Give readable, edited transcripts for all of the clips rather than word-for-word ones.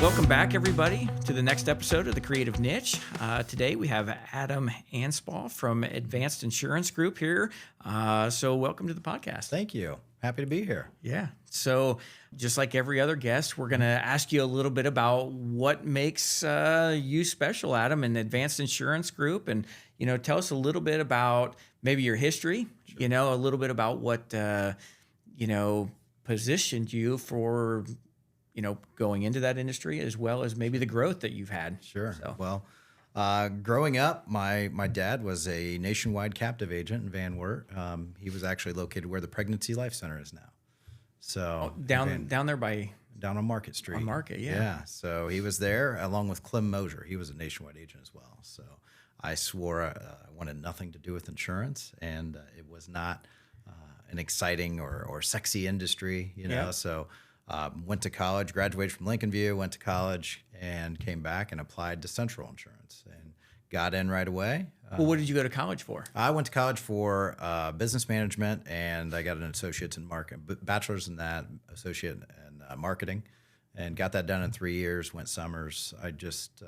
Welcome back, everybody, to the next episode of The Creative Niche. Today we have Adam Anspach from Advanced Insurance Group here. So welcome to the podcast. Thank you. Happy to be here. Yeah. So just like every other guest, we're going to ask you a little bit about what makes you special, Adam, in Advanced Insurance Group. And, tell us a little bit about maybe your history, a little bit about what, positioned you for going into that industry, as well as maybe the growth that you've had. Sure. So. Well, growing up, my dad was a nationwide captive agent in Van Wert. He was actually located where the Pregnancy Life Center is now. So down there by down on Market Street. On Market, yeah. Yeah. So he was there along with Clem Mosier. He was a nationwide agent as well. So I swore I wanted nothing to do with insurance, and it was not an exciting or sexy industry, Yeah. So went to college, graduated from Lincoln View, went to college, and came back and applied to Central Insurance and got in right away. Well, what did you go to college for? I went to college for business management, and I got an associate's in bachelor's in that, associate in marketing, and got that done in 3 years. Went summers. I just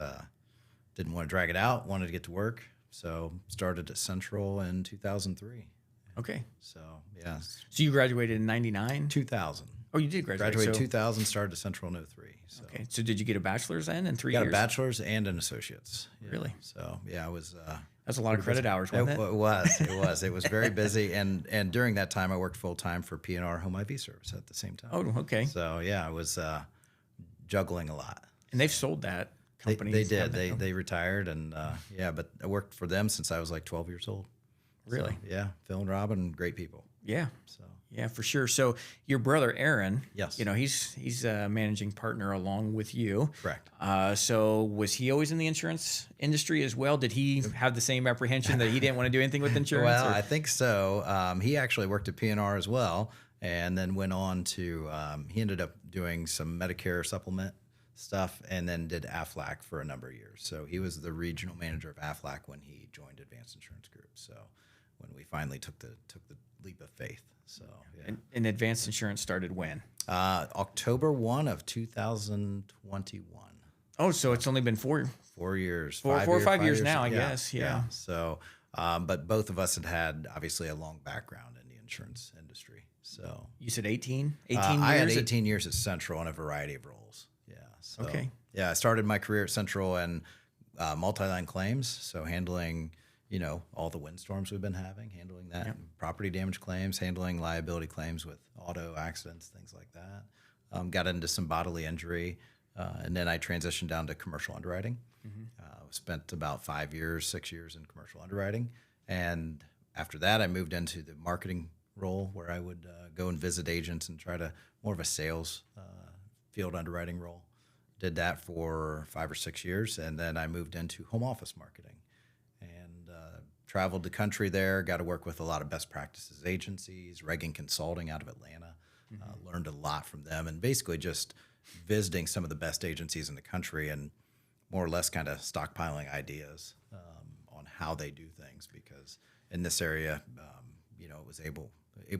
didn't want to drag it out. Wanted to get to work, so started at Central in 2003. Okay. So yeah. So you graduated in 99? 2000. Oh, you did graduate. Graduated 2000, started at Central in 03. So. Okay. So did you get a bachelor's then in 3 years? Got a bachelor's and an associate's. Yeah. Really? So yeah, I was. That's a lot of credit hours, wasn't it? It was. It was very busy, and during that time, I worked full time for P&R Home IV Service at the same time. Oh, okay. So yeah, I was juggling a lot. And they've sold that company. They did. They retired, and but I worked for them since I was like 12 years old. Really? So, yeah, Phil and Robin, great people. Yeah. So. Yeah, for sure. So your brother Aaron, yes, he's a managing partner along with you. Correct. So was he always in the insurance industry as well? Did he have the same apprehension that he didn't want to do anything with insurance? Well, I think so. He actually worked at P&R as well, and then went on to. He ended up doing some Medicare supplement stuff, and then did Aflac for a number of years. So he was the regional manager of Aflac when he joined Advanced Insurance Group. So when we finally took the leap of faith. So yeah. And Advanced Insurance started when? October 1 of 2021. Oh, so it's only been 4 years. 4 or 5 years now, I guess. Yeah. So, but both of us had obviously a long background in the insurance industry. So you said 18 years? I had 18 years at Central in a variety of roles. Yeah. So, okay. Yeah, I started my career at Central in multi-line claims, so handling all the windstorms we've been having, handling that, property damage claims, handling liability claims with auto accidents, things like that. Got into some bodily injury, and then I transitioned down to commercial underwriting. Mm-hmm. Spent about 6 years in commercial underwriting, and after that, I moved into the marketing role where I would go and visit agents and try to more of a sales field underwriting role. Did that for 5 or 6 years, and then I moved into home office marketing. Traveled the country there, got to work with a lot of best practices agencies, Reagan Consulting out of Atlanta. Learned a lot from them, and basically just visiting some of the best agencies in the country and more or less kind of stockpiling ideas on how they do things, because in this area, it was able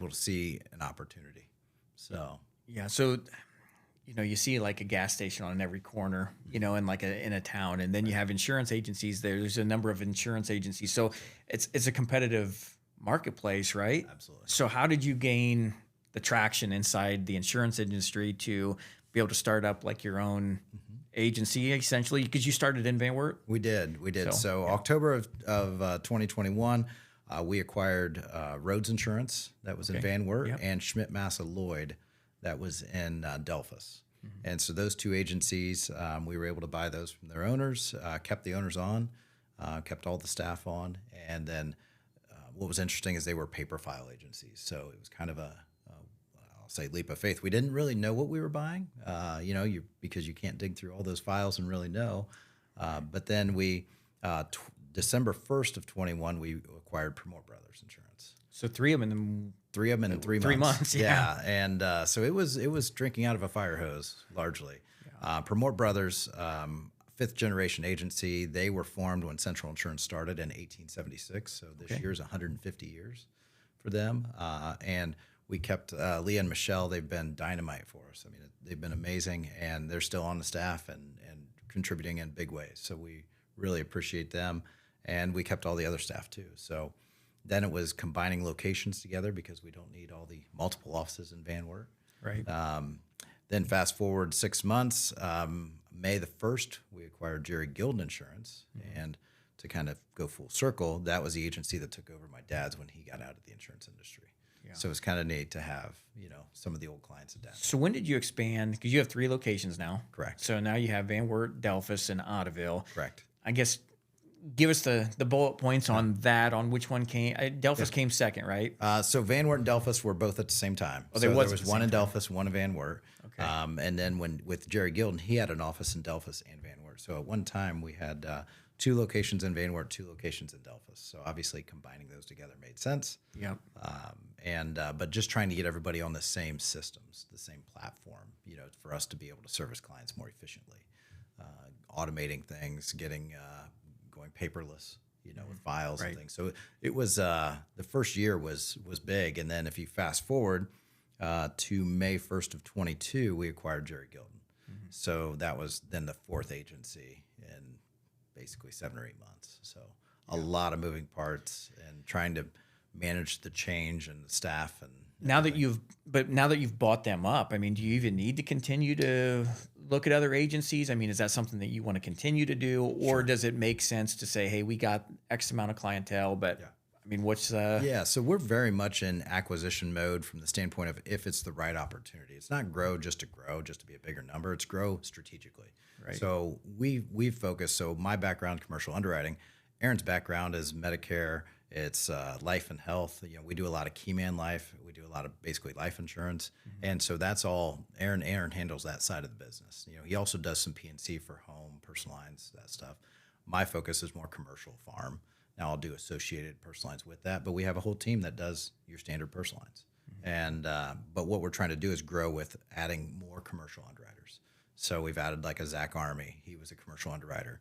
to see an opportunity. So yeah, so you see like a gas station on every corner, in a town, and then you have insurance agencies there. There's a number of insurance agencies. So it's a competitive marketplace, right? Absolutely. So how did you gain the traction inside the insurance industry to be able to start up like your own agency, essentially? Because you started in Van Wert? We did. So October of 2021, we acquired Rhodes Insurance that was in Van Wert, and Schmidt Massa Lloyd that was in Delphus. Mm-hmm. And so those two agencies, we were able to buy those from their owners, kept the owners on, kept all the staff on. And then what was interesting is they were paper file agencies. So it was kind of I'll say leap of faith. We didn't really know what we were buying, because you can't dig through all those files and really know. But then we, December 1st of 21, we acquired Promore Brothers Insurance. So three of them in 3 months. 3 months. Yeah. And so it was drinking out of a fire hose largely. Yeah. Promore Brothers, fifth generation agency. They were formed when Central Insurance started in 1876. So this year is 150 years for them. And we kept Leah and Michelle. They've been dynamite for us. I mean, they've been amazing, and they're still on the staff and contributing in big ways. So we really appreciate them, and we kept all the other staff too. So then it was combining locations together because we don't need all the multiple offices in Van Wert. Right. Then fast forward 6 months, May the 1st, we acquired Jerry Gilden Insurance. And to kind of go full circle, that was the agency that took over my dad's when he got out of the insurance industry. Yeah. So it's kind of neat to have, some of the old clients adapt. So when did you expand? Because you have 3 locations now. Correct. So now you have Van Wert, Delphus, and Ottoville. Correct. I guess give us the bullet points on that, on which one came. Delphus came second, right? So Van Wert and Delphus were both at the same time. Oh, there was one in Delphus, one in Van Wert. Okay. And then with Jerry Gilden, he had an office in Delphus and Van Wert. So at one time we had 2 locations in Van Wert, 2 locations in Delphus. So obviously combining those together made sense. Yep. But just trying to get everybody on the same systems, the same platform, for us to be able to service clients more efficiently, automating things, going paperless, with files and things. So it was the first year was big, and then if you fast forward to May 1st of 22, we acquired Jerry Gilden. So that was then the 4th agency in basically 7 or 8 months. So a lot of moving parts and trying to manage the change and the staff and now that you've bought them up, I mean, do you even need to continue to look at other agencies? I mean, is that something that you want to continue to do, or does it make sense to say, hey, we got X amount of clientele, but I mean, what's so we're very much in acquisition mode from the standpoint of if it's the right opportunity. It's not grow just to be a bigger number. It's grow strategically. Right. So we focus. So my background, commercial underwriting. Aaron's background is Medicare. It's life and health. We do a lot of key man life. We do a lot of basically life insurance, and so that's all. Aaron handles that side of the business. He also does some P&C for home, personal lines, that stuff. My focus is more commercial farm. Now I'll do associated personal lines with that, but we have a whole team that does your standard personal lines. And but what we're trying to do is grow with adding more commercial underwriters. So we've added like a Zach Army. He was a commercial underwriter.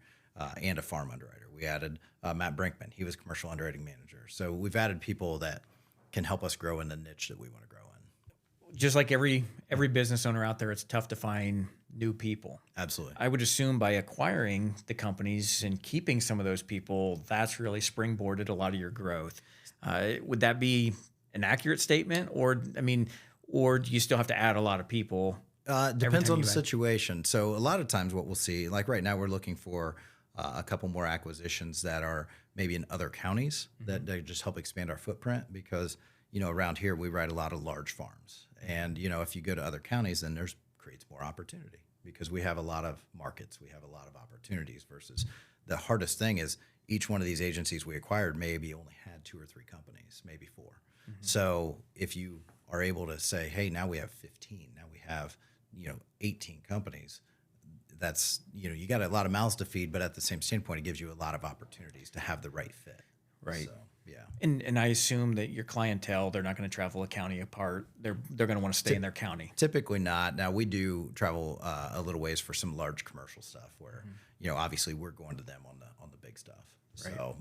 And a farm underwriter. We added Matt Brinkman. He was commercial underwriting manager. So we've added people that can help us grow in the niche that we want to grow in. Just like every business owner out there, it's tough to find new people. Absolutely. I would assume by acquiring the companies and keeping some of those people, that's really springboarded a lot of your growth. Would that be an accurate statement? Or do you still have to add a lot of people? Depends on the situation. So a lot of times what we'll see, like right now we're looking for a couple more acquisitions that are maybe in other counties that just help expand our footprint because, around here we write a lot of large farms. And, if you go to other counties, then creates more opportunity because we have a lot of markets. We have a lot of opportunities versus the hardest thing is each one of these agencies we acquired maybe only had 2 or 3 companies, maybe 4. So if you are able to say, hey, now we have 15, now we have 18 companies, that's, you got a lot of mouths to feed, but at the same standpoint, it gives you a lot of opportunities to have the right fit. Right. So, yeah. And I assume that your clientele, they're not going to travel a county apart. They're going to want to stay in their county. Typically not. Now we do travel a little ways for some large commercial stuff where, obviously we're going to them on the big stuff. Right. So,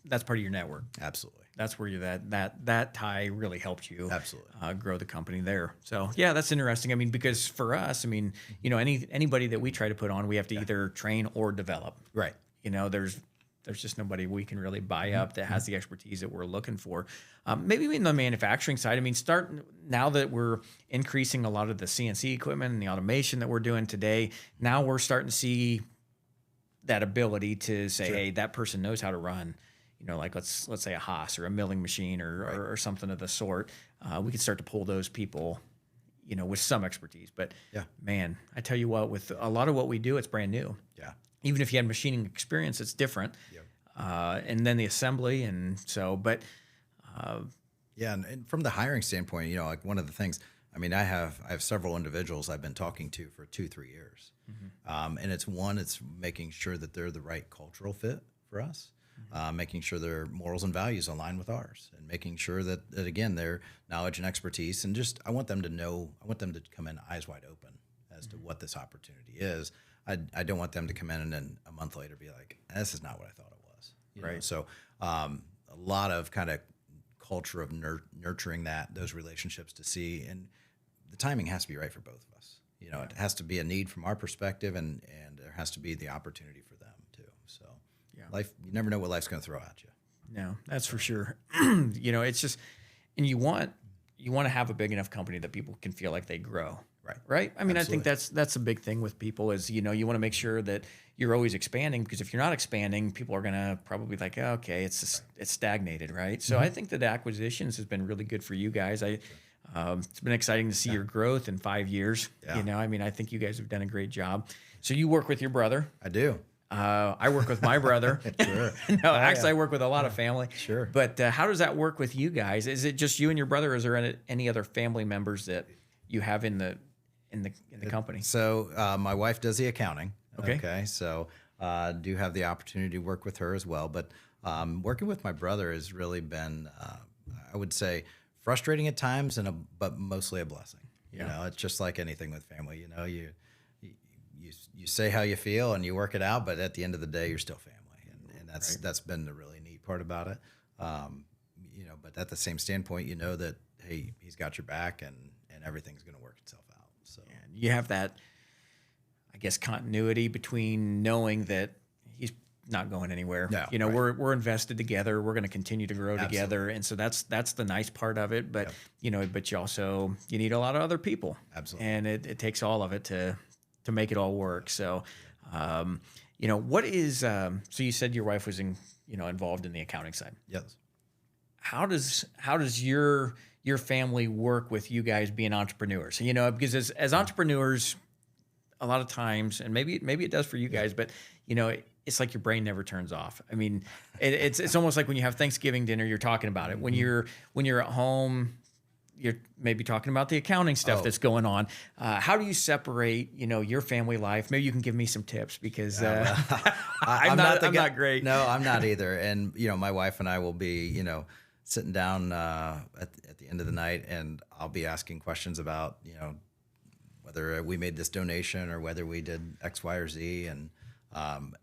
that's part of your network. Absolutely. That's where that tie really helped you absolutely grow the company there. So yeah, that's interesting. I mean, because for us, anybody that we try to put on, we have to either train or develop. Right. There's just nobody we can really buy up that has the expertise that we're looking for. Maybe in the manufacturing side, now that we're increasing a lot of the CNC equipment and the automation that we're doing today, now we're starting to see that ability to say, hey, that person knows how to run, like let's say a Haas or a milling machine or something of the sort. We can start to pull those people, with some expertise. But man, I tell you what, with a lot of what we do, it's brand new. Yeah. Even if you had machining experience, it's different. Yep. And then the assembly and so, but. And from the hiring standpoint, like one of the things, I have several individuals I've been talking to for 2-3 years. And it's making sure that they're the right cultural fit for us, making sure their morals and values align with ours, and making sure that again, their knowledge and expertise, and just I want them to come in eyes wide open as to what this opportunity is. I don't want them to come in and then a month later be like, this is not what I thought it was. You know? So a lot of kind of culture of nurturing those relationships to see, and the timing has to be right for both of us. It has to be a need from our perspective, and there has to be the opportunity for them too. So life, you never know what life's going to throw at you. No, that's for sure. It's just, and you want to have a big enough company that people can feel like they grow. Right. I mean, Absolutely. I think that's a big thing with people is, you want to make sure that you're always expanding, because if you're not expanding, people are going to probably be like, oh, okay, it's stagnated. Right. So I think that acquisitions has been really good for you guys. It's been exciting to see your growth in 5 years. Yeah. I mean, I think you guys have done a great job. So you work with your brother. I do. I work with my brother. Sure. No, actually, I work with a lot of family. Sure. But how does that work with you guys? Is it just you and your brother? Or is there any other family members that you have in the company? So my wife does the accounting. Okay. So do have the opportunity to work with her as well. But working with my brother has really been, I would say, frustrating at times, but mostly a blessing. Yeah. It's just like anything with family. You say how you feel and you work it out, but at the end of the day, you're still family, and that's been the really neat part about it. But at the same standpoint, that hey, he's got your back, and everything's going to work itself out. So you have that, I guess, continuity between knowing that he's not going anywhere. No, we're invested together. We're going to continue to grow together, and so that's the nice part of it. But but you need a lot of other people. Absolutely, and it takes all of it to make it all work. So, what is, so you said your wife was involved in the accounting side. Yes. How does your family work with you guys being entrepreneurs? Because as entrepreneurs, a lot of times, and maybe it does for you guys, but it's like your brain never turns off. I mean, it's almost like when you have Thanksgiving dinner, you're talking about it. When you're at home, you're maybe talking about the accounting stuff that's going on. How do you separate, your family life? Maybe you can give me some tips, because I'm not great. No, I'm not either. And, my wife and I will be, sitting down at the end of the night, and I'll be asking questions about, whether we made this donation or whether we did X, Y, or Z. And I'm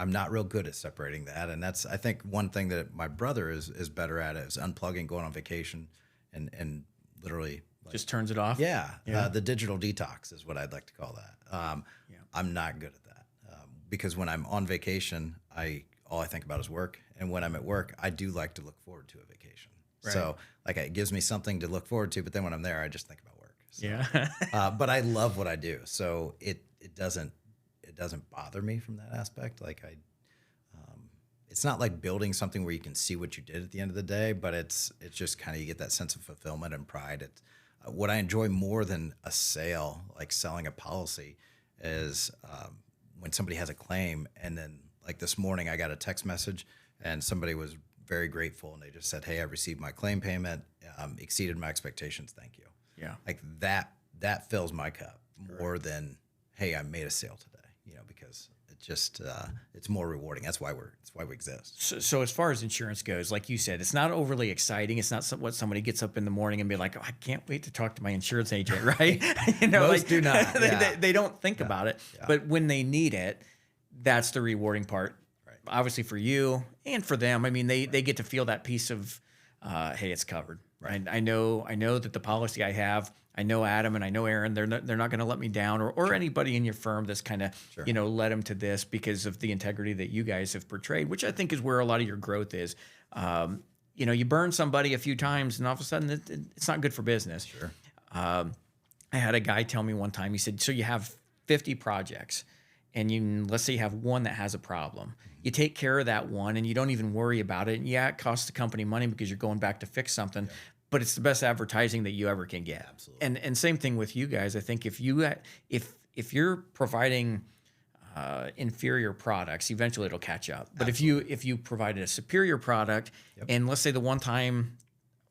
not real good at separating that. And that's, I think, one thing that my brother is better at is unplugging, going on vacation, and literally just turns it off. Yeah. The digital detox is what I'd like to call that. I'm not good at that because when I'm on vacation, all I think about is work. And when I'm at work, I do like to look forward to a vacation. Right. So it gives me something to look forward to, but then when I'm there, I just think about work. So, yeah. But I love what I do. So it doesn't bother me from that aspect. It's not like building something where you can see what you did at the end of the day, but it's just kind of, you get that sense of fulfillment and pride. It's what I enjoy more than a sale, like selling a policy, is when somebody has a claim, and then like this morning I got a text message and somebody was very grateful, and they just said, "Hey, I received my claim payment, exceeded my expectations. Thank you." Yeah, like that fills my cup more than, "Hey, I made a sale today," because it's more rewarding. That's why we exist. So as far as insurance goes, like you said, it's not overly exciting. It's not what somebody gets up in the morning and be like, "Oh, I can't wait to talk to my insurance agent," right? Most do not. They don't think about it, but when they need it, that's the rewarding part. Right. Obviously for you and for them. I mean, they get to feel that piece of, hey, it's covered. Right. I know that the policy I have, I know Adam and I know Aaron, they're not going to let me down, or anybody in your firm that's kind of, led them to this because of the integrity that you guys have portrayed, which I think is where a lot of your growth is. You burn somebody a few times and all of a sudden it's not good for business. Sure. I had a guy tell me one time, he said, so you have 50 projects and let's say you have one that has a problem. You take care of that one and you don't even worry about it. And yeah, it costs the company money because you're going back to fix something. Yeah. But it's the best advertising that you ever can get. Absolutely. And same thing with you guys. I think if you're providing inferior products, eventually it'll catch up. But if you provided a superior product, and let's say the one time,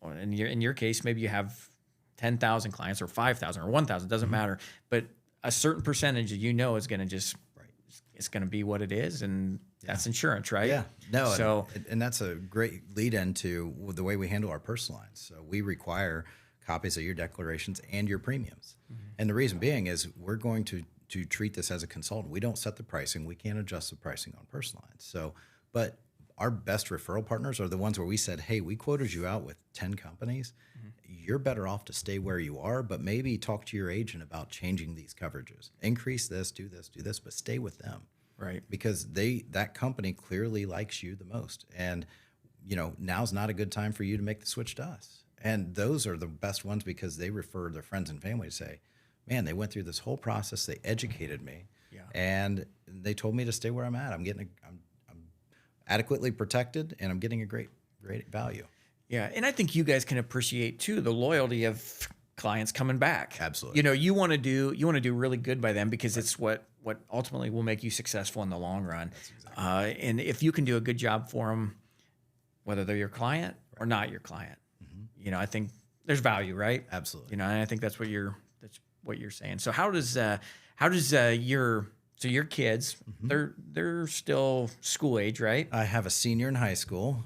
or in your case, maybe you have 10,000 clients or 5,000 or 1,000, doesn't matter. But a certain percentage is going to just it's going to be what it is, and that's insurance, right? Yeah. No. So and that's a great lead into the way we handle our personal lines. So we require copies of your declarations and your premiums. Mm-hmm. And the reason being is we're going to treat this as a consultant. We don't set the pricing. We can't adjust the pricing on personal lines. So, but our best referral partners are the ones where we said, hey, we quoted you out with 10 companies. You're better off to stay where you are, but maybe talk to your agent about changing these coverages. Increase this, do this, but stay with them. Right. Because that company clearly likes you the most. And, now's not a good time for you to make the switch to us. And those are the best ones because they refer their friends and family to say, man, they went through this whole process. They educated me. Yeah. And they told me to stay where I'm at. I'm adequately protected, and I'm getting a great value. Yeah, and I think you guys can appreciate too the loyalty of clients coming back. Absolutely. You want to do really good by them because it's what ultimately will make you successful in the long run. Exactly. And if you can do a good job for them, whether they're your client or not your client, I think there's value, right? Absolutely. And I think that's what you're saying. So how does your kids, they're still school age, right? I have a senior in high school.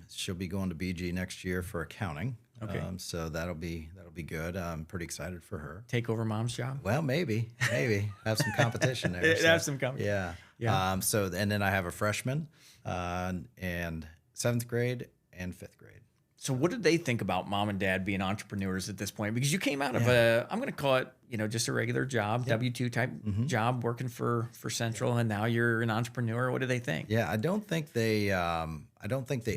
She'll be going to BG next year for accounting. Okay. So that'll be good. I'm pretty excited for her. Take over mom's job? Well, maybe have some competition there. Have some competition. Yeah. And then I have a freshman, and 7th grade and 5th grade. So what did they think about mom and dad being entrepreneurs at this point? Because you came out of I'm going to call it, just a regular job, W-2 type job working for Central, and now you're an entrepreneur. What do they think? Yeah, I don't think they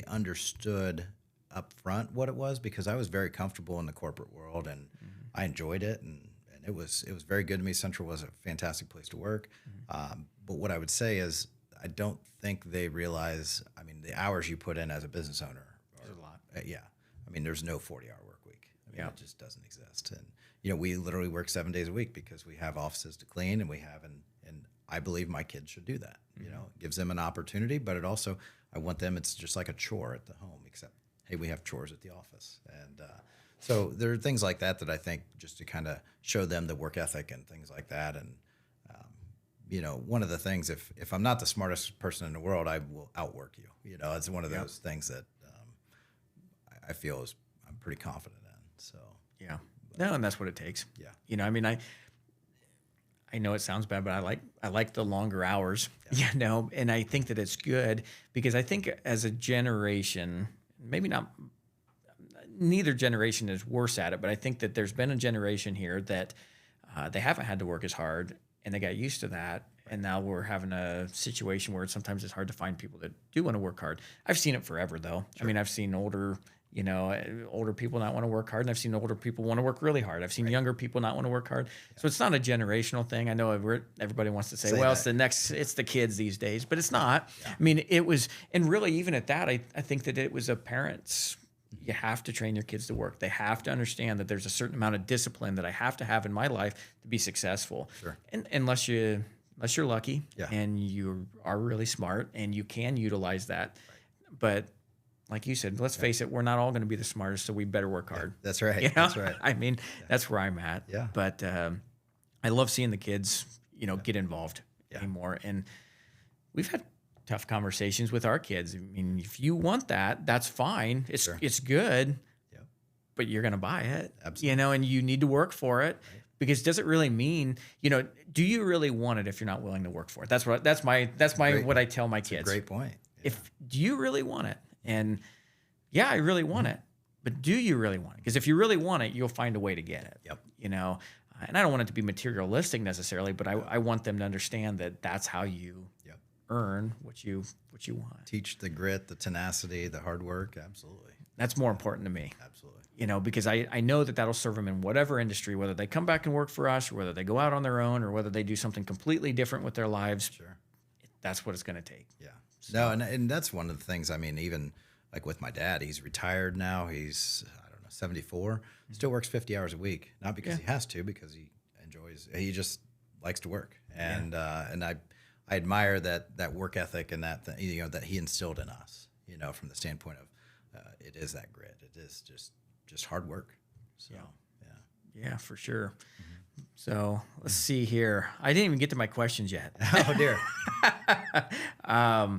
understood up front what it was because I was very comfortable in the corporate world and I enjoyed it and it was very good to me. Central was a fantastic place to work. But what I would say is I don't think they realize, the hours you put in as a business owner. There's a lot. Yeah. There's no 40-hour work week. It just doesn't exist. And, we literally work 7 days a week because we have offices to clean and and I believe my kids should do that. It gives them an opportunity, but it also, I want them, it's just like a chore at the home, except, hey, we have chores at the office. And so there are things like that I think just to kind of show them the work ethic and things like that. And, one of the things, if I'm not the smartest person in the world, I will outwork you. It's one of those things that I feel I'm pretty confident in. So yeah, no, and that's what it takes. Yeah, I know it sounds bad, but I like the longer hours. Yeah. And I think that it's good because I think as a generation, maybe not, neither generation is worse at it, but I think that there's been a generation here that they haven't had to work as hard and they got used to that. And now we're having a situation where sometimes it's hard to find people that do want to work hard. I've seen it forever though. Sure. I've seen older people not want to work hard, and I've seen older people want to work really hard. I've seen younger people not want to work hard. Yeah. So it's not a generational thing. I know everybody wants to say well, it's the kids these days, but it's not. Yeah. It was, and really even at that, I think that it was a parent's, you have to train your kids to work. They have to understand that there's a certain amount of discipline that I have to have in my life to be successful. Sure. And unless you're lucky and you are really smart and you can utilize that. Right. But like you said, let's face it, we're not all going to be the smartest, so we better work hard. Yeah, that's right. That's right. That's where I'm at. Yeah. But I love seeing the kids, get involved anymore. And we've had tough conversations with our kids. If you want that, that's fine. It's good, but you're going to buy it. Absolutely. And you need to work for it. Right. Because does it really mean, do you really want it if you're not willing to work for it? That's what I tell my kids. Great point. Yeah. Do you really want it? And yeah, I really want it, but do you really want it? Because if you really want it, you'll find a way to get it. Yep. And I don't want it to be materialistic necessarily, but I want them to understand that that's how you earn what you want. Teach the grit, the tenacity, the hard work. Absolutely. That's more important to me. Absolutely. Because I know that'll serve them in whatever industry, whether they come back and work for us or whether they go out on their own or whether they do something completely different with their lives. Sure. That's what it's going to take. Yeah. So. No, and that's one of the things, even like with my dad, he's retired now. He's, 74, still works 50 hours a week. Not because he has to, because he just likes to work. And I admire that work ethic and that he instilled in us, from the standpoint of it is that grit. It is just hard work. So, yeah, for sure. Mm-hmm. So let's see here. I didn't even get to my questions yet. Oh dear.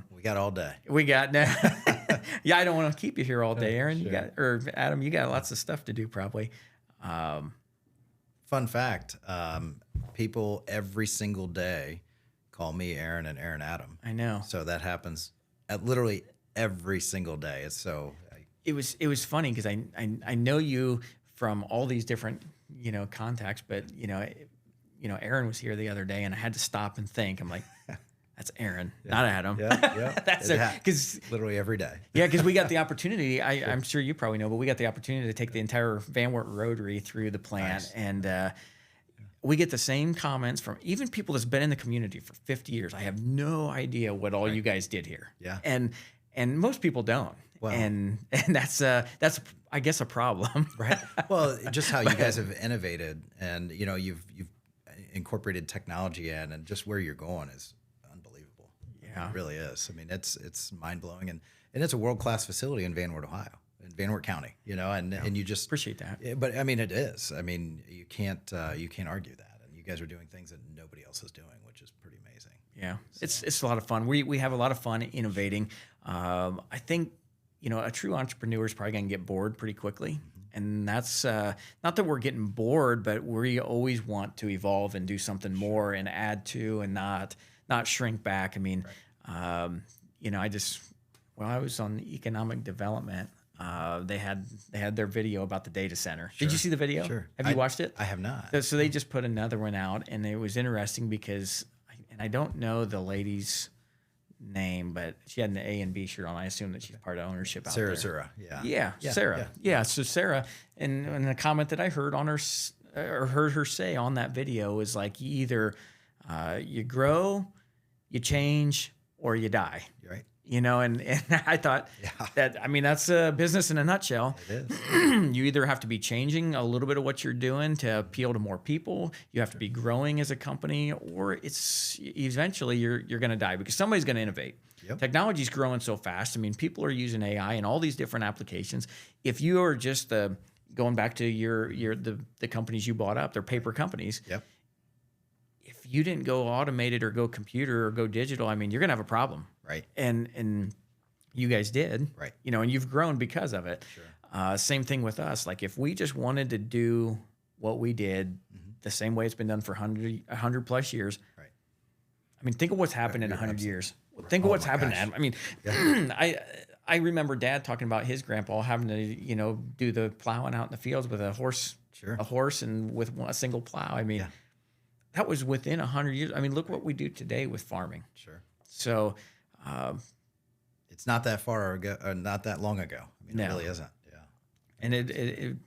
We got all day. Yeah, I don't want to keep you here all day, Aaron. Sure. Adam, you got lots of stuff to do probably. Fun fact, people every single day call me Aaron and Aaron Adam. I know. So that happens at literally every single day. It's so. It was funny because I know you from all these different contacts, but Aaron was here the other day, and I had to stop and think. I'm like, that's Aaron, not Adam. Yeah. That's because literally every day. Yeah, because we got the opportunity. I'm sure you probably know, but we got the opportunity to take the entire Van Wert Rotary through the plant, and we get the same comments from even people that's been in the community for 50 years. I have no idea what all you guys did here. Yeah, and most people don't. Well, and that's I guess a problem. Right. Well, just how you guys have innovated, and you've incorporated technology in, and just where you're going is unbelievable. Yeah, it really is. I mean, it's mind blowing, and it's a world class facility in Van Wert, Ohio, in Van Wert County. And you just appreciate that. But I mean, it is. I mean, you can't argue that, and you guys are doing things that nobody else is doing, which is pretty amazing. Yeah, so. It's a lot of fun. We have a lot of fun innovating. I think. A true entrepreneur is probably going to get bored pretty quickly. And that's not that we're getting bored, but we always want to evolve and do something more and add to and not shrink back. I mean, I was on economic development. They had their video about the data center. Sure. Did you see the video? Sure. Have you watched it? I have not. So they just put another one out, and it was interesting because, I don't know the lady's name, but she had an A and B shirt on. I assume that she's part of ownership out there. Sarah. Yeah, Sarah. Yeah. So Sarah, and the comment that I heard on her or heard her say on that video is like, you either you grow, you change, or you die. Right. And I thought that, that's a business in a nutshell. It is. You either have to be changing a little bit of what you're doing to appeal to more people. You have to be growing as a company, or it's eventually you're going to die because somebody's going to innovate. Yep. Technology's growing so fast. People are using AI in all these different applications. If you are just going back to the companies you bought up, they're paper companies. Yep. If you didn't go automated or go computer or go digital, you're going to have a problem. Right. And you guys did. Right. And you've grown because of it. Sure. Same thing with us. Like if we just wanted to do what we did the same way it's been done for 100 plus years. Right. Think of what's happened in 100 years. Think of what's happened. I remember Dad talking about his grandpa having to, do the plowing out in the fields with a horse, and with a single plow. That was within 100 years. Look what we do today with farming. Sure. So it's not that far ago, or not that long ago. It really isn't. Yeah. And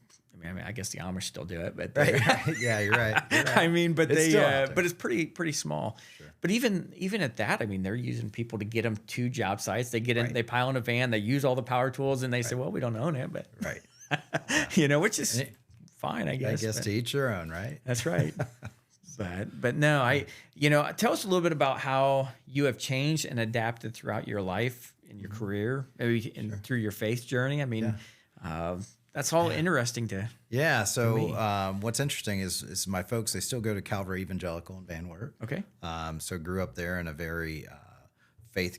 I guess the Amish still do it, but right. Yeah, you're right. But but it's pretty small. Sure. But even at that, they're using people to get them to job sites. They get in, they pile in a van, they use all the power tools, and they say, "Well, we don't own it," but which is fine, I guess. I guess to each their own, right? That's right. But no, tell us a little bit about how you have changed and adapted throughout your life and your career, maybe through your faith journey. That's all interesting to. Yeah. So what's interesting is my folks, they still go to Calvary Evangelical in Van Wert. Okay. So grew up there in a very faith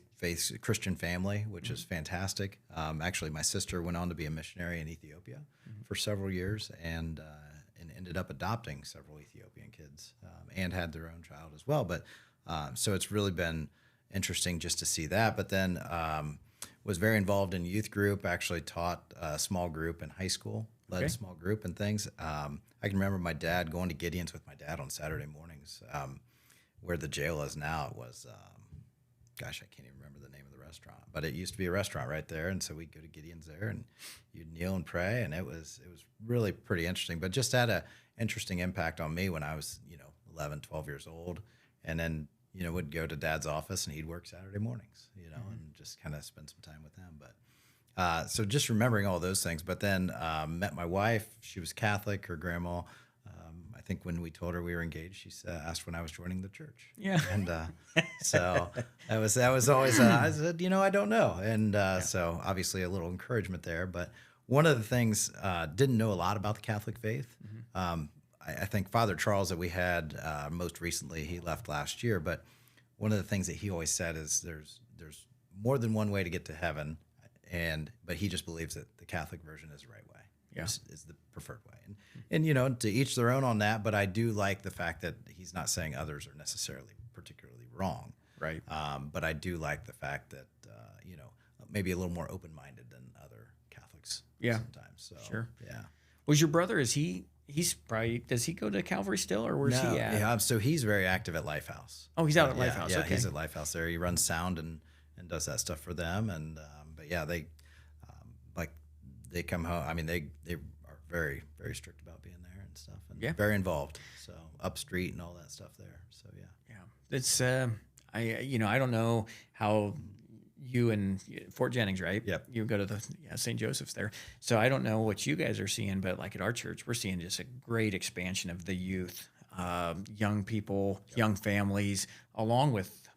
Christian family, which is fantastic. Actually, my sister went on to be a missionary in Ethiopia for several years, and ended up adopting several Ethiopian kids, and had their own child as well. But so it's really been interesting just to see that. But then was very involved in youth group, actually taught a small group in high school, led a small group and things. I can remember my dad going to Gideon's with my dad on Saturday mornings, where the jail is now. It was, I can't even remember the name of the restaurant, but it used to be a restaurant right there. And so we'd go to Gideon's there, and you'd kneel and pray, and it was really pretty interesting, but just had a interesting impact on me when I was, 11, 12 years old. And then, would go to Dad's office, and he'd work Saturday mornings, and just kind of spend some time with him. But so just remembering all those things. But then met my wife. She was Catholic. Her grandma, I think when we told her we were engaged, she asked when I was joining the church. Yeah. And so that was always, I said, I don't know. And so obviously a little encouragement there. But one of the things, didn't know a lot about the Catholic faith. I think Father Charles that we had most recently, he left last year, but one of the things that he always said is there's more than one way to get to heaven, but he just believes that the Catholic version is the right way. Yeah. Is the preferred way. And to each their own on that, but I do like the fact that he's not saying others are necessarily particularly wrong. Right. But I do like the fact that, maybe a little more open-minded than other Catholics sometimes. So, sure. Yeah. Was your brother, he's probably, does he go to Calvary still, or where's he at? Yeah, so he's very active at Lifehouse. Oh, he's out at Lifehouse. Yeah, Okay. he's at Lifehouse there. He runs sound and does that stuff for them. And but yeah, they like they come home. I mean, they are very, very strict about being there and stuff, and very involved. So up street and all that stuff there. So yeah, it's I don't know how you and Fort Jennings, right? Yep. You go to the St. Joseph's there. So I don't know what you guys are seeing, but like at our church, we're seeing just a great expansion of the youth, young people, young families, along with,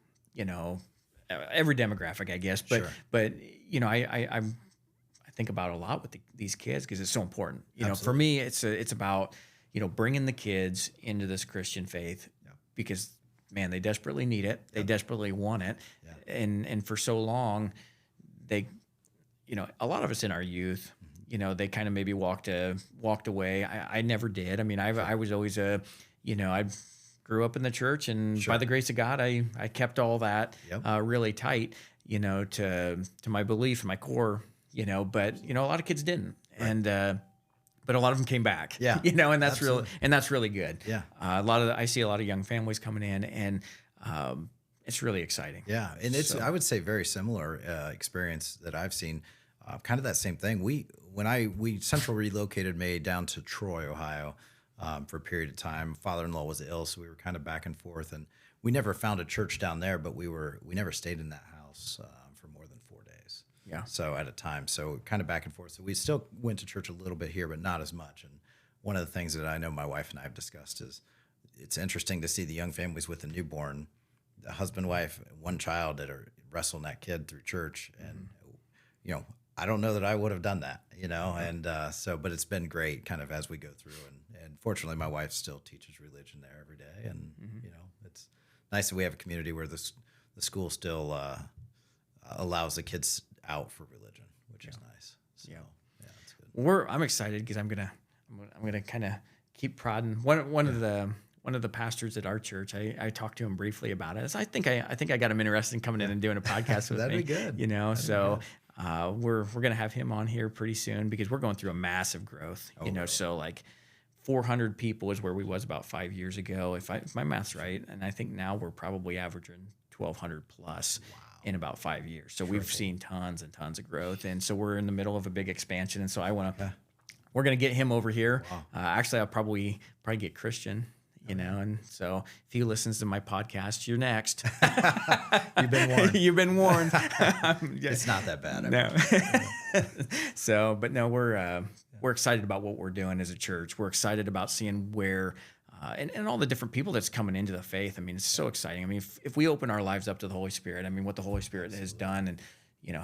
every demographic, I guess. But, but I think about a lot with these kids because it's so important. For me, it's about, bringing the kids into this Christian faith because, man, they desperately need it. They desperately want it. And for so long, they, a lot of us in our youth, they kind of maybe walked away. I never did. I mean, I was always I grew up in the church, and by the grace of God, I kept all that really tight, to my belief and my core, but, a lot of kids didn't. Right. And, but a lot of them came back, and that's really good. Yeah. I see a lot of young families coming in, and, it's really exciting. Yeah. And it's, I would say, very similar experience that I've seen, kind of that same thing. We central relocated May down to Troy, Ohio, for a period of time. Father-in-law was ill, so we were kind of back and forth, and we never found a church down there, but we never stayed in that house for more than 4 days. Yeah. So at a time, so kind of back and forth. So we still went to church a little bit here, but not as much. And one of the things that I know my wife and I have discussed is it's interesting to see the young families with a newborn, the husband, wife, one child that are wrestling that kid through church. And, I don't know that I would have done that, and but it's been great kind of as we go through. And fortunately, my wife still teaches religion there every day. And, it's nice that we have a community where the school still allows the kids out for religion, which is nice. So, it's good. I'm excited because I'm gonna kind of keep prodding. One of the pastors at our church, I talked to him briefly about it. So I think I got him interested in coming in and doing a podcast with That'd me. That'd be good. We're gonna have him on here pretty soon because we're going through a massive growth. Really? So like 400 people is where we was about 5 years ago, if my math's right, and I think now we're probably averaging 1,200 plus. Wow. In about 5 years. So we've seen tons and tons of growth. And so we're in the middle of a big expansion. And so we're going to get him over here. Wow. Actually, I'll probably get Christian, and so if he listens to my podcast, you're next. You've been warned. You've been warned. It's not that bad. No. So, but no, we're excited about what we're doing as a church. We're excited about seeing where, and all the different people that's coming into the faith. I mean, it's so exciting. I mean, if we open our lives up to the Holy Spirit, I mean, what the Holy Spirit has done and,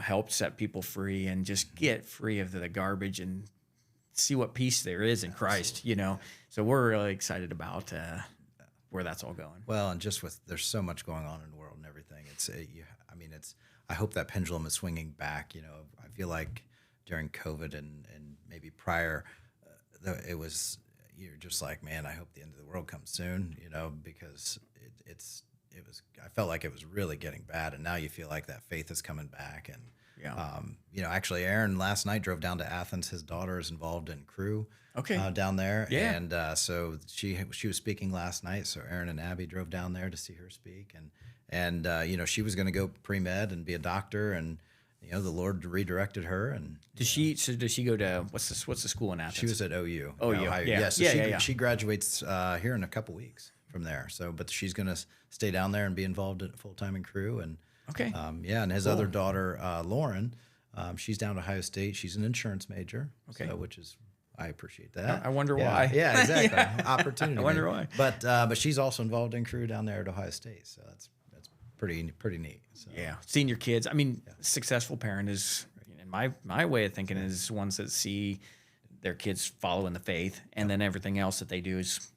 helped set people free and just get free of the garbage and see what peace there is in Christ, So we're really excited about where that's all going. Well, and just there's so much going on in the world and everything. I hope that pendulum is swinging back. I feel like during COVID and maybe prior, it was, you're just like, man, I hope the end of the world comes soon, because I felt like it was really getting bad. And now you feel like that faith is coming back. And, actually Aaron last night drove down to Athens. His daughter is involved in Crew down there. Yeah. And so she was speaking last night. So Aaron and Abby drove down there to see her speak. And she was going to go pre-med and be a doctor. And, the Lord redirected her. And does she go to what's the school in Athens? She was at OU. Yeah. She graduates here in a couple weeks from there. So, but she's going to stay down there and be involved full time in Crew. And and his other daughter, Lauren, she's down at Ohio State. She's an insurance major. Okay, so, I appreciate that. I wonder why. Yeah, exactly. Opportunity. I wonder why. But she's also involved in Crew down there at Ohio State. So that's pretty neat. So. Yeah, seeing your kids. I mean, successful parent is, in my way of thinking, is ones that see their kids following the faith, and then everything else that they do is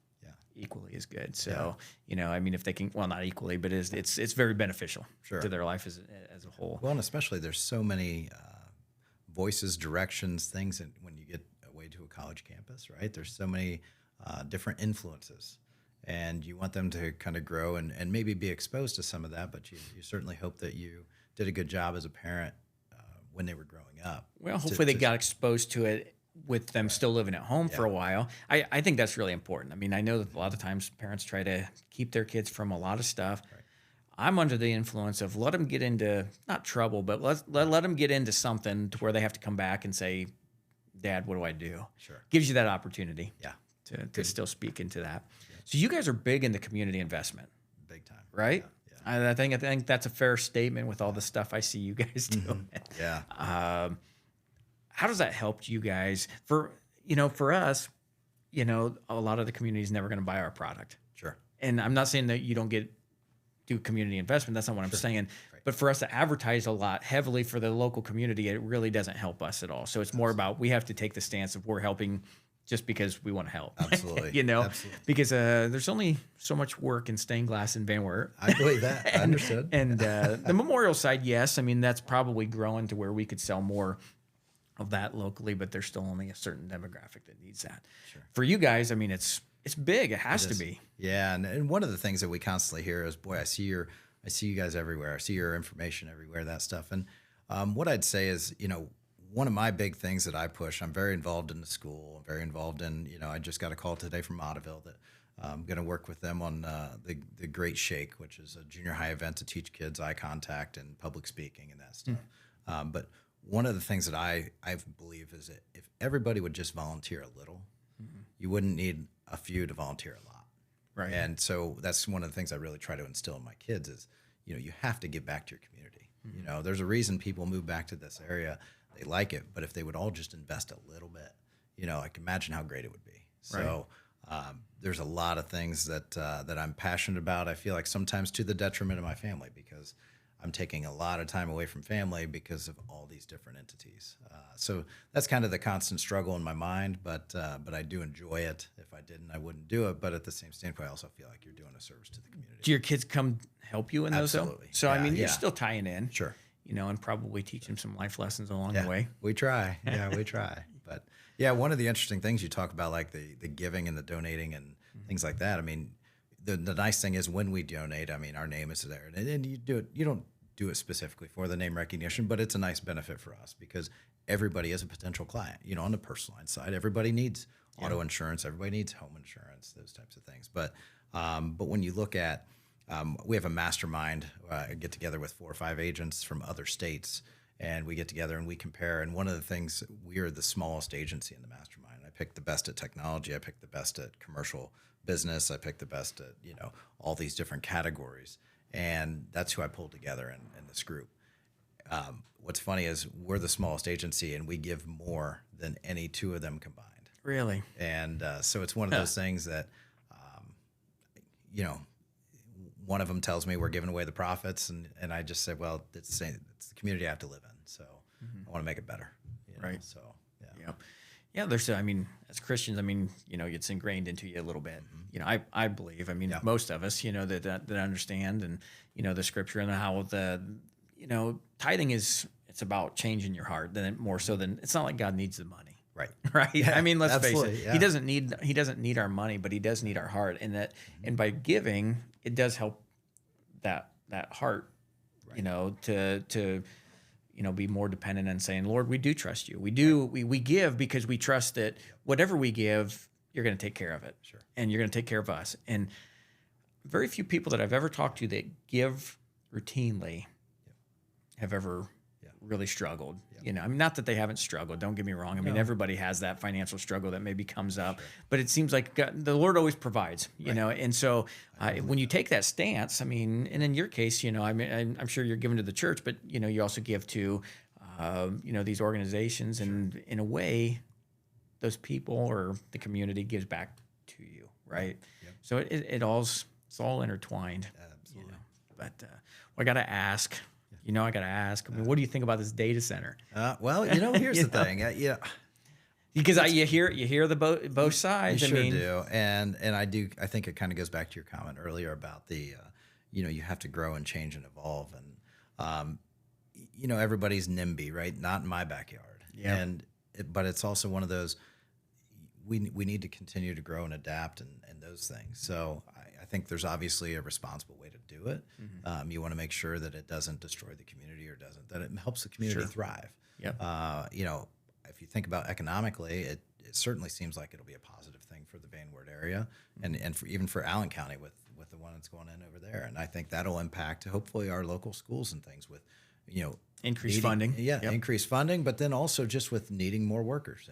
equally as good. So I mean, if they can, well, not equally, but it's very beneficial to their life as a whole. Well, and especially there's so many voices, directions, things, and when you get away to a college campus, right? There's so many different influences. And you want them to kind of grow and maybe be exposed to some of that, but you certainly hope that you did a good job as a parent when they were growing up. Well, hopefully they got exposed to it with them still living at home for a while. I think that's really important. I mean, I know that a lot of times parents try to keep their kids from a lot of stuff. Right. I'm under the influence of let them get into, not trouble, but let them get into something to where they have to come back and say, Dad, what do I do? Sure. Gives you that opportunity to to still speak into that. Yeah. So you guys are big into community investment. Big time. Right? Yeah. I think that's a fair statement with all the stuff I see you guys doing. Yeah. How does that help you guys? For us, a lot of the community is never going to buy our product. Sure. And I'm not saying that you don't do community investment. That's not what I'm saying. Right. But for us to advertise a lot heavily for the local community, it really doesn't help us at all. So it's more about we have to take the stance of we're helping just because we want to help. Absolutely. Absolutely. Because there's only so much work in stained glass in Van Wert. I believe that. I understood. And the memorial side, yes. I mean, that's probably growing to where we could sell more of that locally, but there's still only a certain demographic that needs that. Sure. For you guys, I mean, it's big. It has to be. Yeah, and one of the things that we constantly hear is, boy, I see you guys everywhere. I see your information everywhere, that stuff. And what I'd say is, one of my big things that I push, I'm very involved in the school. I'm very involved in, I just got a call today from Ottoville that I'm going to work with them on the Great Shake, which is a junior high event to teach kids eye contact and public speaking and that stuff. But one of the things that I believe is that if everybody would just volunteer a little, you wouldn't need a few to volunteer a lot. Right. And so that's one of the things I really try to instill in my kids is, you have to give back to your community. There's a reason people move back to this area. They like it, but if they would all just invest a little bit, I can imagine how great it would be. So there's a lot of things that I'm passionate about. I feel like sometimes to the detriment of my family because I'm taking a lot of time away from family because of all these different entities. So that's kind of the constant struggle in my mind, but I do enjoy it. If I didn't, I wouldn't do it. But at the same standpoint, I also feel like you're doing a service to the community. Do your kids come help you in those? Absolutely. So, I mean, you're still tying in. Sure. And probably teach them some life lessons along the way. We try. Yeah, we try. But yeah, one of the interesting things you talk about, like the giving and the donating and things like that. I mean, the nice thing is when we donate, I mean, our name is there, and you do it. You don't do it specifically for the name recognition, but it's a nice benefit for us because everybody is a potential client. On the personal line side, everybody needs auto insurance, everybody needs home insurance, those types of things. But when you look at we have a mastermind, get together with 4 or 5 agents from other states, and we get together and we compare. And one of the things, we are the smallest agency in the mastermind. I picked the best at technology. I picked the best at commercial business. I picked the best at, all these different categories. And that's who I pulled together in this group. What's funny is we're the smallest agency and we give more than any 2 of them combined. Really? And so it's one of those things that, one of them tells me we're giving away the profits, and I just said, well, it's the community I have to live in, so I want to make it better. Right. So yeah. There's, as Christians, it's ingrained into you a little bit. I believe. Most of us, that understand and the scripture and how tithing is. It's about changing your heart. Then more so than it's not like God needs the money. Right. Right. Yeah, let's face it. Yeah. He doesn't need our money, but he does need our heart. And that, and by giving, it does help that heart, to be more dependent on saying, Lord, we do trust you. We do, we give because we trust that whatever we give, you're going to take care of it. Sure. And you're going to take care of us. And very few people that I've ever talked to that give routinely have ever really struggled. Not that they haven't struggled. Don't get me wrong. Everybody has that financial struggle that maybe comes up, but it seems like the Lord always provides, And so when you take that stance, and in your case, I'm sure you're giving to the church, but you also give to, these organizations, and in a way, those people or the community gives back to you, right? Yep. So it's all intertwined. Absolutely. But I got to ask. I got to ask. What do you think about this data center? Well, here's the thing. Because you hear the both sides. You sure do, and I do. I think it kind of goes back to your comment earlier about the, you have to grow and change and evolve, and everybody's NIMBY, right? Not in my backyard. Yeah. But it's also one of those. We need to continue to grow and adapt and those things. So I think there's obviously a responsible way to do it. You want to make sure that it doesn't destroy the community that it helps the community thrive. Yep. If you think about economically, it certainly seems like it'll be a positive thing for the Van Wert area, and even for Allen County with the one that's going in over there. And I think that'll impact hopefully our local schools and things with, increased funding. Yeah, increased funding, but then also just with needing more workers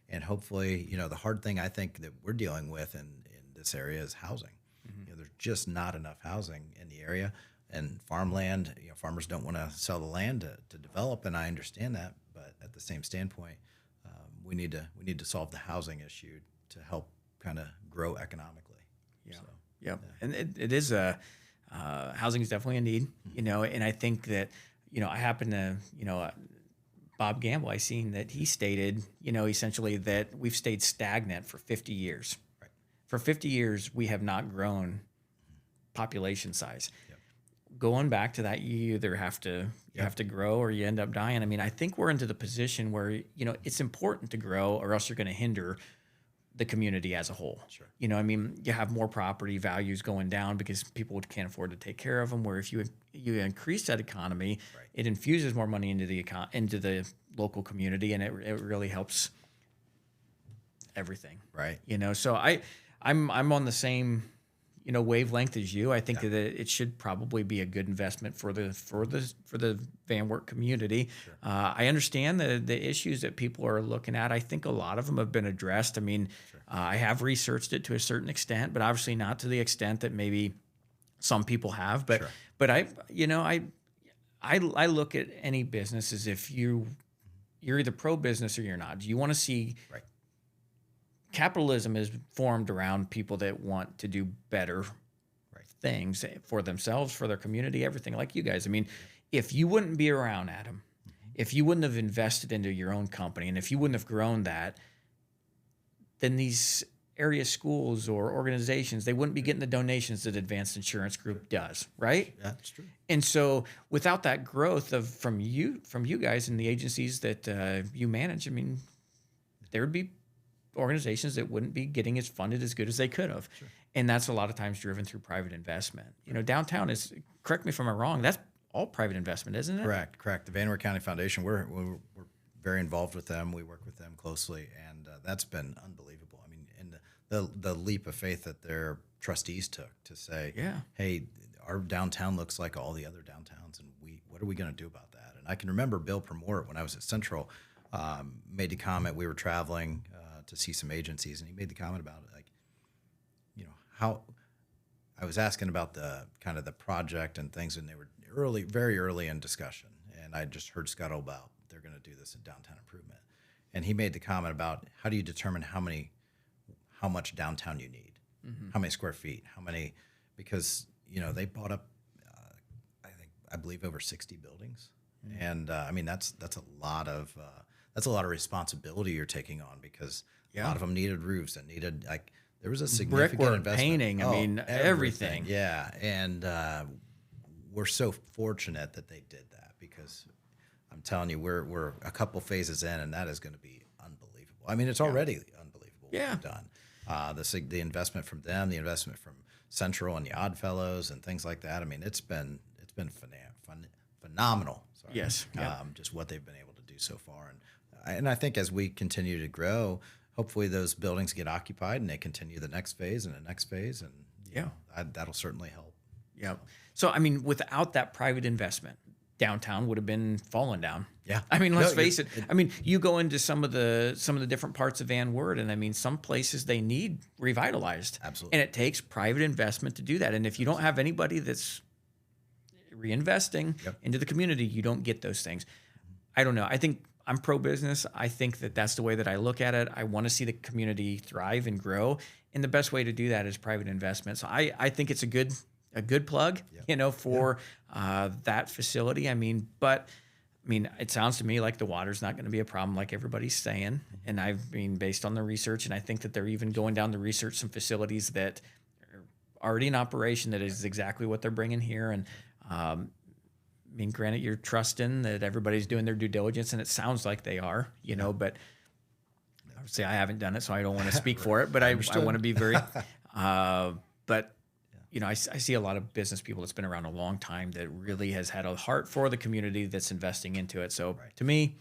and hopefully, the hard thing I think that we're dealing with in this area is housing. There's just not enough housing in the area, and farmland. Farmers don't want to sell the land to develop, and I understand that. But at the same standpoint, we need to solve the housing issue to help kind of grow economically. Yeah. So, yeah. And it is housing is definitely a need. And I think that I happen to Bob Gamble, I seen that he stated, essentially that we've stayed stagnant for 50 years. Right. For 50 years, we have not grown population size. Yep. Going back to that, you either have to have to grow or you end up dying. I mean, I think we're into the position where, it's important to grow or else you're going to hinder the community as a whole. Sure. You have more property values going down because people can't afford to take care of them. Where if you increase that economy, Right. it infuses more money into the local community, and it really helps everything. Right. So I'm on the same wavelength as you. I think that it should probably be a good investment for the Van Wert community. Sure. I understand the issues that people are looking at. I think a lot of them have been addressed. I mean, Sure. I have researched it to a certain extent, but obviously not to the extent that maybe some people have. But Sure. but I look at any business as if you're either pro business or you're not. Do you want to see Right. capitalism is formed around people that want to do better Right. things for themselves, for their community, everything like you guys. I mean, if you wouldn't be around, Adam, if you wouldn't have invested into your own company, and if you wouldn't have grown that, then these area schools or organizations, they wouldn't be getting the donations that Advanced Insurance Group does, right? That's true. And so without that growth from you guys and the agencies that you manage, I mean, there would be organizations that wouldn't be getting as funded as good as they could have. Sure. And that's a lot of times driven through private investment. Downtown is, correct me if I'm wrong, that's all private investment, isn't it? Correct. The Van Wert County Foundation, we're very involved with them. We work with them closely, and that's been unbelievable. I mean, and the leap of faith that their trustees took to say, hey, our downtown looks like all the other downtowns, and what are we going to do about that? And I can remember Bill Promort, when I was at Central, made the comment. We were traveling to see some agencies, and he made the comment about it, like, how I was asking about the kind of the project and things, and they were very early in discussion, and I just heard scuttle about they're going to do this in downtown improvement, and he made the comment about how do you determine how much downtown you need, how many square feet, because they bought up I believe over 60 buildings, and I mean that's a lot of responsibility you're taking on, because a lot of them needed roofs and needed, like, there was a significant brickwork, investment. painting, I mean, everything. Yeah, and we're so fortunate that they did that, because I'm telling you, we're a couple phases in, and that is going to be unbelievable. I mean, it's already unbelievable what they've done. The investment from them, the investment from Central and the Oddfellows and things like that. I mean, it's been phenomenal. Sorry. Yes. Just what they've been able to do so far, and I think as we continue to grow, hopefully those buildings get occupied and they continue the next phase and the next phase, and that'll certainly help. Yeah. So I mean, without that private investment, downtown would have been falling down. Yeah. I mean, let's face it. I mean, you go into some of the different parts of Van Wert, and I mean, some places they need revitalized. Absolutely. And it takes private investment to do that. And if you don't have anybody that's reinvesting into the community, you don't get those things. I don't know. I think I'm pro-business. I think that that's the way that I look at it. I want to see the community thrive and grow, and the best way to do that is private investment. So I think it's a good plug, for that facility. I mean, it sounds to me like the water's not going to be a problem, like everybody's saying. And based on the research, and I think that they're even going down to research some facilities that are already in operation that is exactly what they're bringing here. And granted, you're trusting that everybody's doing their due diligence, and it sounds like they are, but obviously I haven't done it, so I don't want to speak for it, but I want to be very, but I see a lot of business people that's been around a long time that really has had a heart for the community that's investing into it. So to me,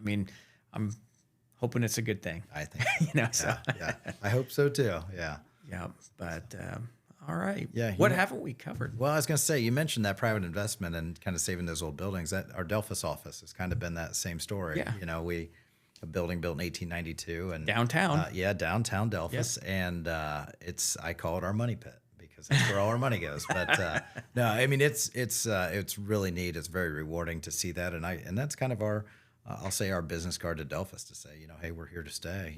I mean, I'm hoping it's a good thing. I think So yeah, I hope so too. Yeah. yeah. But all right. Yeah. What haven't we covered? Well, I was going to say, you mentioned that private investment and kind of saving those old buildings. That our Delphus office has kind of been that same story. Yeah. A building built in 1892 and Downtown. Downtown Delphus, and I call it our money pit because that's where all our money goes. But no, I mean it's really neat. It's very rewarding to see that, and that's kind of our I'll say our business card to Delphus to say, hey, we're here to stay.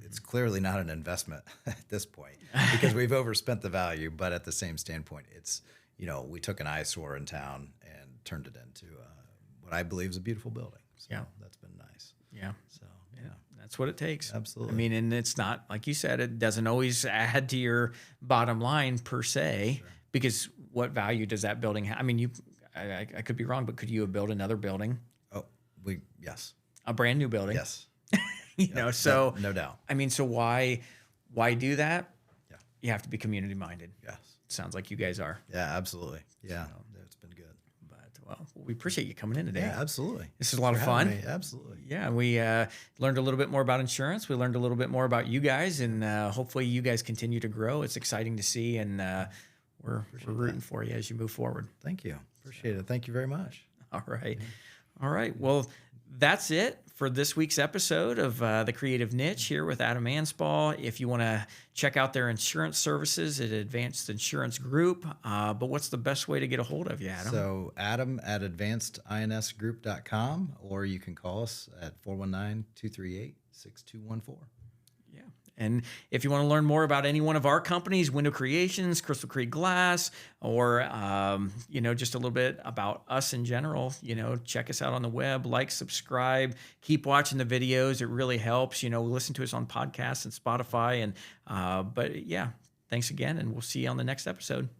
It's clearly not an investment at this point because we've overspent the value, but at the same standpoint, it's we took an eyesore in town and turned it into what I believe is a beautiful building. So that's been nice. Yeah. So yeah. That's what it takes. Absolutely. I mean, and it's not, like you said, it doesn't always add to your bottom line per se, because what value does that building have? I mean, I could be wrong, but could you have built another building? Oh, yes. A brand new building? Yes. So no doubt. I mean, so why do that? Yeah. You have to be community minded. Yes. Sounds like you guys are. Yeah, absolutely. Yeah. It's been good. Well, we appreciate you coming in today. Yeah, absolutely. This is a lot of fun. Absolutely. Yeah, we learned a little bit more about insurance. We learned a little bit more about you guys, and hopefully you guys continue to grow. It's exciting to see, and we're rooting for you as you move forward. Thank you. Appreciate it. Thank you very much. All right. All right. Well, that's it for this week's episode of The Creative Niche here with Adam Anspach. If you want to check out their insurance services at Advanced Insurance Group, but what's the best way to get a hold of you, Adam? So Adam at advancedinsgroup.com, or you can call us at 419-238-6214. Yeah. And if you want to learn more about any one of our companies, Window Creations, Crystal Creek Glass, or, just a little bit about us in general, check us out on the web, subscribe, keep watching the videos. It really helps, listen to us on podcasts and Spotify. And, but yeah, thanks again. And we'll see you on the next episode.